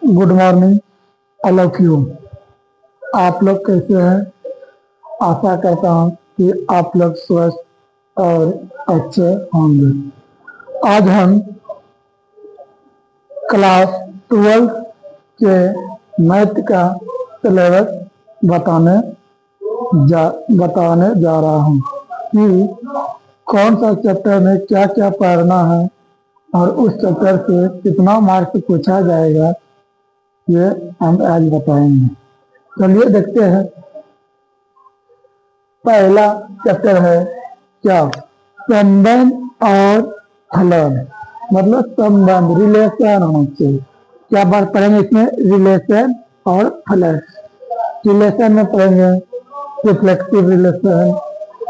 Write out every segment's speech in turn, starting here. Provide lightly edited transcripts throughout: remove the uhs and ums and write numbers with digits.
Good morning all of you. आप लोग कैसे हैं? आशा करता हूँ कि आप लोग स्वस्थ और अच्छे होंगे। आज हम क्लास 12 के मैथ का सिलेबस बताने जा रहा हूँ कि कौन सा चैप्टर में क्या क्या पढ़ना है और उस चैप्टर से कितना मार्क्स पूछा जाएगा, ये हम आज बताएंगे। चलिए देखते हैं। पहला चैप्टर है क्या, संबंध और फलन, मतलब संबंध, रिलेशन होना चाहिए। क्या बात पढ़ेंगे इसमें? रिलेशन और फलन। रिलेशन में पढ़ेंगे reflexive relation,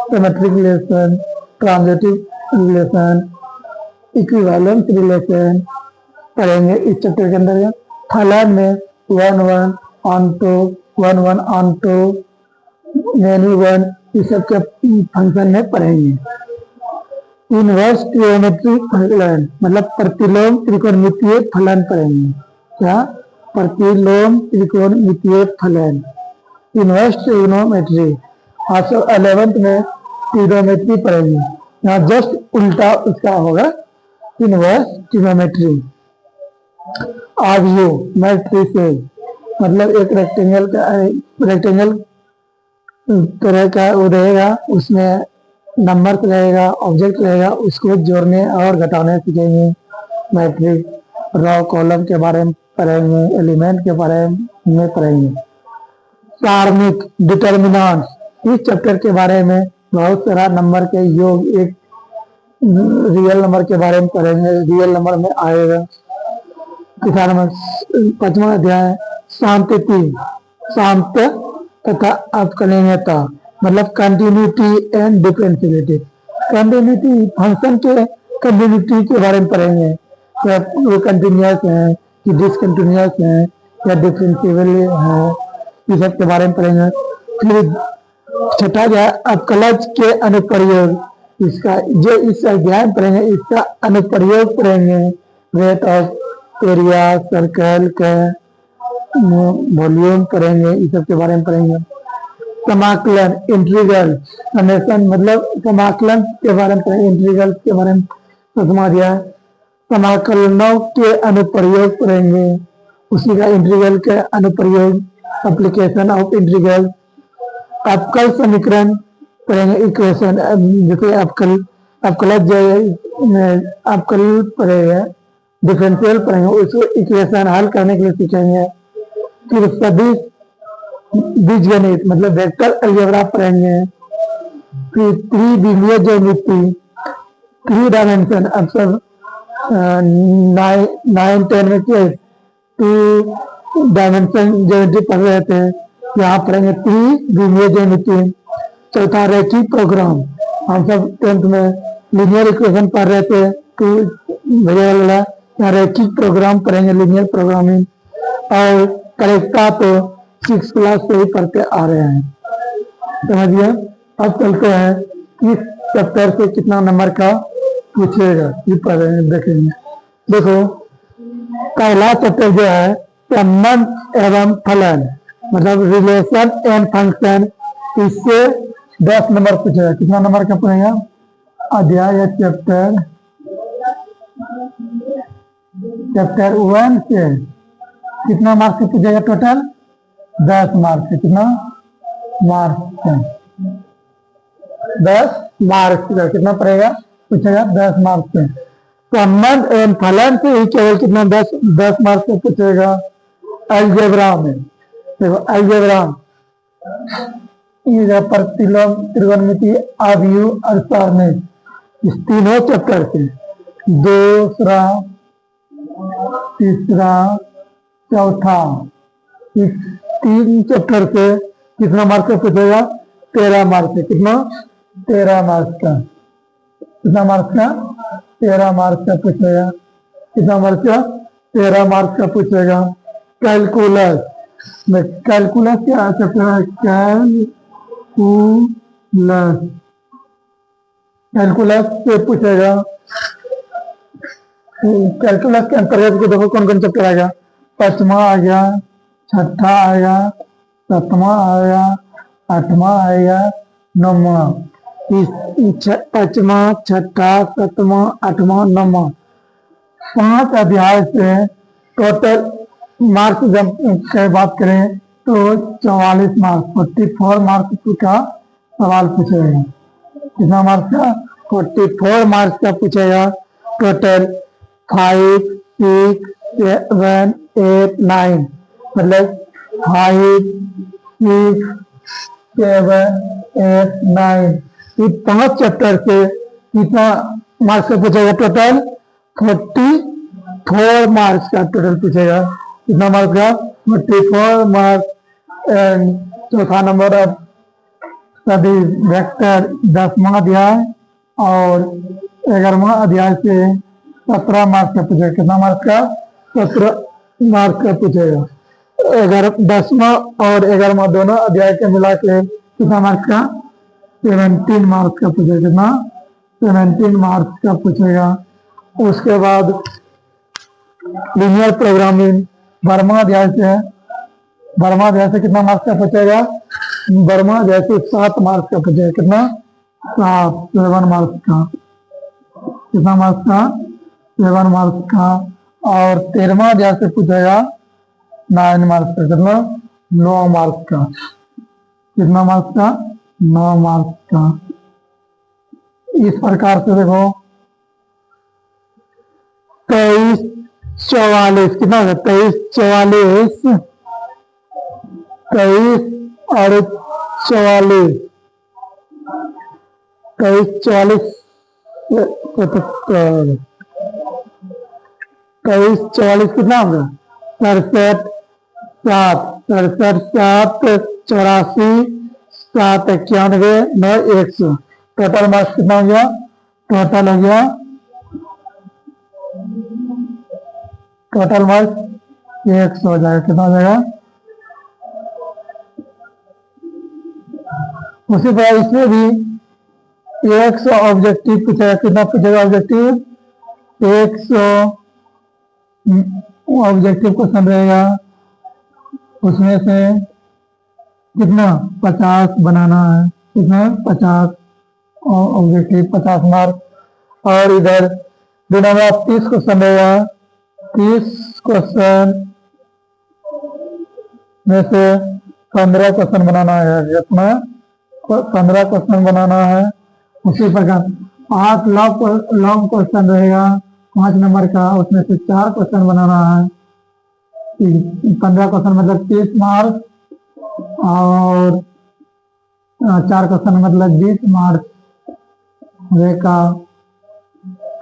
symmetric relation, transitive relation, equivalence relation पढ़ेंगे इस चैप्टर के अंदर। फलन में 1 1 onto, 1 1 onto, many one, इस सब के फंक्शन में पढ़ेंगे। इनवर्स ट्रिग्नोमेट्रिक फलन, मतलब प्रतिलोम त्रिकोणमितीय फलन पढ़ेंगे। क्या? प्रतिलोम त्रिकोणमितीय फलन, इनवर्स ट्रिग्नोमेट्री। आज 11th में ट्रिग्नोमेट्री पढ़ेंगे, यहाँ जस्ट उल्टा उसका होगा, इनवर्स ट्रिग्नोमेट्री। आव्यूह मैट्रिसेस, मतलब एक रेक्टेंगल तरह का वो रहेगा, उसमें नंबर रहेगा, ऑब्जेक्ट रहेगा, उसको जोड़ने और घटाने सीखेंगे। मैट्रिक्स, रॉ कॉलम के बारे में पढ़ेंगे, एलिमेंट के बारे में पढ़ेंगे। सारणिक डिटर्मिनेंट्स, इस चैप्टर के बारे में बहुत सारा नंबर के योग, एक रियल नंबर के बारे में पढ़ेंगे, रियल नंबर में आएगा। किसान नंबर 5वां अध्याय सांतति, शांत तथा अवकलनीयता, मतलब कंटिन्यूटी एंड डिफरेंशियलिटी। कंटिन्यूटी, फंक्शन के कंटिन्यूटी के बारे में पढ़ेंगे, या वो कंटिन्यूअस है कि डिसकंटिन्यूअस है या डिफरेंशिएबल है, इस सब के बारे में पढ़ेंगे। फिर छठा जो है अवकलज के अनुप्रयोग, इसका जो इस अध्याय में पढ़ेंगे, इसका अनुप्रयोग पढ़ेंगे। रेट ऑफ एरिया, सर्कल का वॉल्यूम पढ़ेंगे, इस सब के बारे में पढ़ेंगे। समाकलन, इंटीग्रल, समेशन, मतलब समाकलन के बारे में पढ़ेंगे, इंटीग्रल के बारे में समझ गया। समाकलनों के अनुप्रयोग पढ़ेंगे, उसी का इंटीग्रल के अनुप्रयोग, एप्लीकेशन ऑफ इंटीग्रल। अवकल समीकरण पढ़ेंगे, इक्वेशन, जैसे अवकलज अवकल पढ़ेंगे, डिफरेंशियल पढ़ेंगे, उसको इक्वेशन हल करने के लिए सीखेंगे। फिर सदिश बीजगणित, मतलब वेक्टर अलजेब्रा पढ़ेंगे। फिर त्रिविमीय ज्यामिति, 3 डायमेंशन, अक्सर 9 10 में 2 डायमेंशन ज्योमेट्री पढ़ रहे थे, यहाँ पढ़ेंगे त्रिविमीय ज्यामिति। चौथा रैखिक प्रोग्राम, हम सब 10th में लीनियर इक्वेशन पढ़ रहे थे, 2 वेरिएबल वाला, यहाँ रैखिक प्रोग्राम पढ़ेंगे, लीनियर प्रोग्रामिंग। और करेक्टा तो 6th क्लास से ही पढ़ते आ रहे हैं, समझिए। अब चलते हैं इस चैप्टर से कितना नंबर का पूछेगा, ये पढ़ेंगे, देखेंगे। देखो पहला चैप्टर जो है संबंध एवं फलन, मतलब रिलेशन एंड फंक्शन, इससे 10 नंबर पूछेगा। कितना नंबर का पड़ेगा? अध्याय या चैप्टर 1 से कितना मार्क्स से पूछेगा? टोटल 10 मार्क्स से। कितना मार्क्स से? 10 मार्क्स का कितना पड़ेगा? पूछेगा 10 मार्क्स से। संबंध एवं फलन से ही केवल कितना 10 मार्क्स से पूछेगा। अलजेब्रा में देखो, अलजेब्रा प्रतिलोम त्रिकोणमिति, आव्यूह और सारणिक, इस तीनों चैप्टर से दूसरा, तीसरा, चौथा, इस 3 चैप्टर से कितना मार्क्स का पूछेगा? 13 मार्क्स से। कितना? 13 मार्क्स का। कितना मार्क्स का? 13 मार्क्स का पूछेगा। कितना मार्क्स का? 13 मार्क्स का पूछेगा। कैलकुलस में, कैलकुलस क्या चैप्टर है? कैलकुलस से पूछेगा। कैलकुलस के अंतर्गत देखो कौन कौन चैप्टर आएगा। पांचवा आ गया, छठा आएगा, सातवां आएगा, आठवां आएगा, नौवां। पांचवा, छठा, सातवां, आठवां, नौवां, 5 अध्याय से टोटल मार्क्स जब की बात करें तो 44 मार्क्स, 44 मार्क्स का सवाल पूछेगा। कितना मार्क्स का? 44 मार्क्स का पूछेगा। टोटल 5, 6, 7, 8, 9, मतलब 5, 6, 7, 8, 9, ये 5 चैप्टर से कितना मार्क्स का पूछेगा? टोटल 44 मार्क्स का टोटल पूछेगा। कितना मार्क्स का? 44 मार्क्स। एंड चौथा नंबर अब सभी वेक्टर 10वां अध्याय और 11वां अध्याय से 17 मार्क्स का पूछेगा। कितना मार्क्स का? 17 मार्क्स का पूछेगा। 10वां और 11वां दोनों अध्याय के मिला के कितना मार्क्स का? 17 मार्क्स का पूछेगा। कितना? 17 मार्क्स का पूछेगा। उसके बाद लीनियर प्रोग्रामिंग 12वां अध्याय से कितना मार्क्स का पूछेगा? 12वां अध्याय से 7 मार्क्स का पूछेगा। कितना? 7 मार्क्स का। कितना मार्क्स का? 7 मार्क्स का। और 13वां अध्याय से पूछेगा 9 मार्क्स का। कितना? 9 मार्क्स का। कितना मार्क्स का? 9 मार्क्स का। इस प्रकार से देखो 23, 44, कितना है? 23, 44, 23 और 44, 23, 44, 77, 23, 44 कितना होगा? 67, 7, 67, 7, 84, 7, 91, 9, 100। टोटल मार्क्स कितना हो गया? टोटल हो गया, टोटल मार्क्स 100 हो जाएगा। कितना हो जाएगा? उसी तरह इसमें भी 100 ऑब्जेक्टिव पूछेगा। कितना पूछेगा ऑब्जेक्टिव? 100 ऑब्जेक्टिव क्वेश्चन रहेगा। उसमें से कितना? 50 बनाना है। कितना? 50 ऑब्जेक्टिव, 50 मार्क। और इधर बिना 30 क्वेश्चन रहेगा। 30 क्वेश्चन में से 15 क्वेश्चन बनाना है। कितना? 15 क्वेश्चन बनाना है। उसी प्रकार 8 लॉन्ग क्वेश्चन रहेगा 5 नंबर का, उसमें से 4 क्वेश्चन बनाना है। 15 क्वेश्चन मतलब 30 मार्क्स और 4 क्वेश्चन मतलब 20 मार्क्स का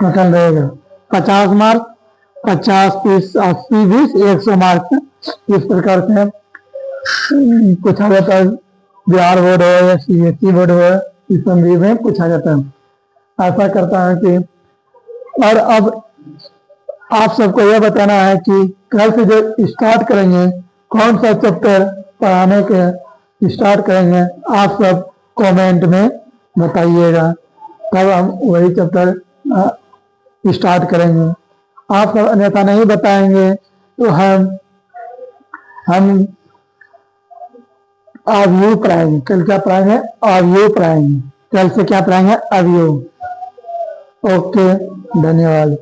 टोटल रहेगा। 50 मार्क, 50, 30, 80, 20, 100 मार्क्स। इस प्रकार से पूछा जाता है। बिहार बोर्ड हो या CBSE बोर्ड हो, इस संदर्भ में पूछा जाता है। ऐसा करता है कि और अब आप सबको यह बताना है कि कल से जो स्टार्ट करेंगे, कौन सा चैप्टर पढ़ाने के स्टार्ट करेंगे, आप सब कमेंट में बताइएगा, तब हम वही चैप्टर स्टार्ट करेंगे। आप सब अन्यथा नहीं बताएंगे तो हम अवयव पढ़ाएंगे। कल क्या पढ़ाएंगे? अवयव पढ़ाएंगे। कल से क्या पढ़ाएंगे? अवयव। ओके, धन्यवाद।